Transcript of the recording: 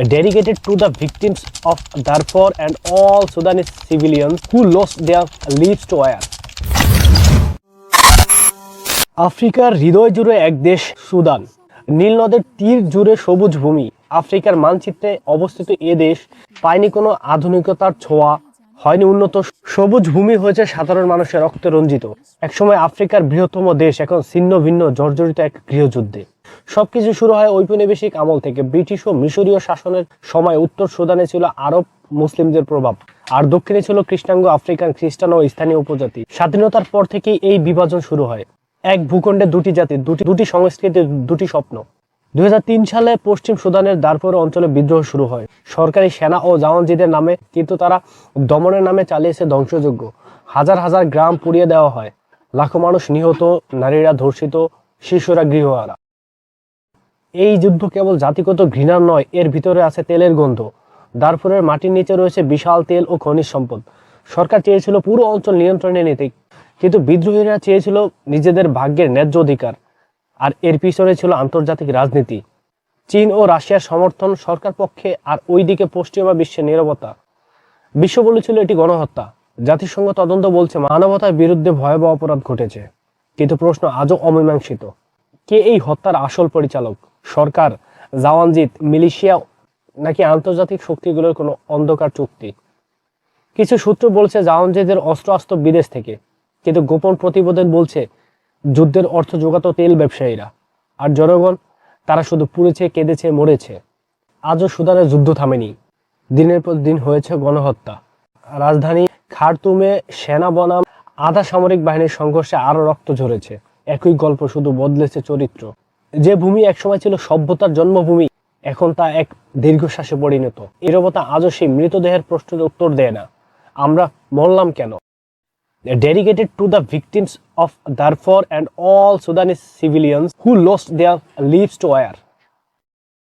dedicated to the victims of Darfur and all Sudanese civilians who lost their lives to war. আফ্রিকার হৃদয় জুড়ে এক দেশ Sudan. নীল নদের তীর জুড়ে সবুজ ভূমি। আফ্রিকার মানচিত্রে অবস্থিত এ দেশ পায়নি কোনো আধুনিকতার ছোঁয়া, হয়নি উন্নত। সবুজ ভূমি হয়েছে সাধারণ মানুষের রক্তে রঞ্জিত। একসময় আফ্রিকার বৃহত্তম দেশ এখন ছিন্ন ভিন্ন জর্জরিত এক গৃহযুদ্ধে। সবকিছু শুরু হয় ঔপনিবেশিক আমল থেকে। ব্রিটিশ ও মিশরীয় শাসনের সময় উত্তর সুদানে ছিল আরব মুসলিমদের প্রভাব, আর দক্ষিণে ছিল কৃষ্ণাঙ্গ আফ্রিকান খ্রিস্টান ও স্থানীয় উপজাতি। স্বাধীনতার পর থেকেই এই বিভাজন শুরু হয়। এক ভূখণ্ডে দুটি জাতি, দুটি সংস্কৃতি, দুটি স্বপ্ন। 2003 সালে পশ্চিম সুদানের দারফুর অঞ্চলে বিদ্রোহ শুরু হয় সরকারি সেনা ও জাওয়ানজিদের নামে, কিন্তু তারা দমনের নামে চালিয়েছে ধ্বংসযজ্ঞ। হাজার হাজার গ্রাম পুড়িয়ে দেওয়া হয়, লাখো মানুষ নিহত, নারীরা ধর্ষিত, শিশুরা গৃহহারা। এই যুদ্ধ কেবল জাতিগত ঘৃণার নয়, এর ভিতরে আছে তেলের গন্ধ। দারফুরের মাটির নিচে রয়েছে বিশাল তেল ও খনিজ সম্পদ। সরকার চেয়েছিল পুরো অঞ্চল নিয়ন্ত্রণে নিতে, কিন্তু বিদ্রোহীরা চেয়েছিল নিজেদের ভাগ্যের ন্যায্য অধিকার। আর এর পিছনে ছিল আন্তর্জাতিক রাজনীতি, চীন ও রাশিয়ার সমর্থন সরকার পক্ষে, আর ওইদিকে পশ্চিমা বিশ্বের নীরবতা। বিশ্ব বলেছিল এটি গণহত্যা। জাতিসংঘ তদন্ত বলছে মানবতার বিরুদ্ধে ভয়াবহ অপরাধ ঘটেছে। কিন্তু প্রশ্ন আজও অমীমাংসিত, কে এই হত্যার আসল পরিচালক? সরকার, জাওয়ানজিত, মিলিশিয়া, নাকি আন্তর্জাতিক শক্তিগুলোর কোনো অন্ধকার চুক্তি? কিছু সূত্র বলছে জাওয়ানজিদের অস্ত্র আসত বিদেশ থেকে, কিন্তু গোপন প্রতিবেদন বলছে যুদ্ধের অর্থ জোগাতো তেল ব্যবসায়ীরা। আর জনগণ, তারা শুধু পুড়েছে, কেঁদেছে, মরেছে। আজও সুদানের যুদ্ধ থামেনি। দিনের পর দিন হয়েছে গণহত্যা। রাজধানী খার্তুমে সেনা বনাম আধা সামরিক বাহিনীর সংঘর্ষে আরো রক্ত ঝরেছে। একই গল্প, শুধু বদলেছে চরিত্র। যে ভূমি একসময় ছিল সভ্যতার জন্মভূমি, এখন তা এক দীর্ঘশ্বাসে পরিণত। নীরবতা আজও সেই মৃতদেহের প্রশ্নের উত্তর দেয় না, আমরা মরলাম কেন? Dedicated to the victims of Darfur and all Sudanese civilians who lost their lives to war.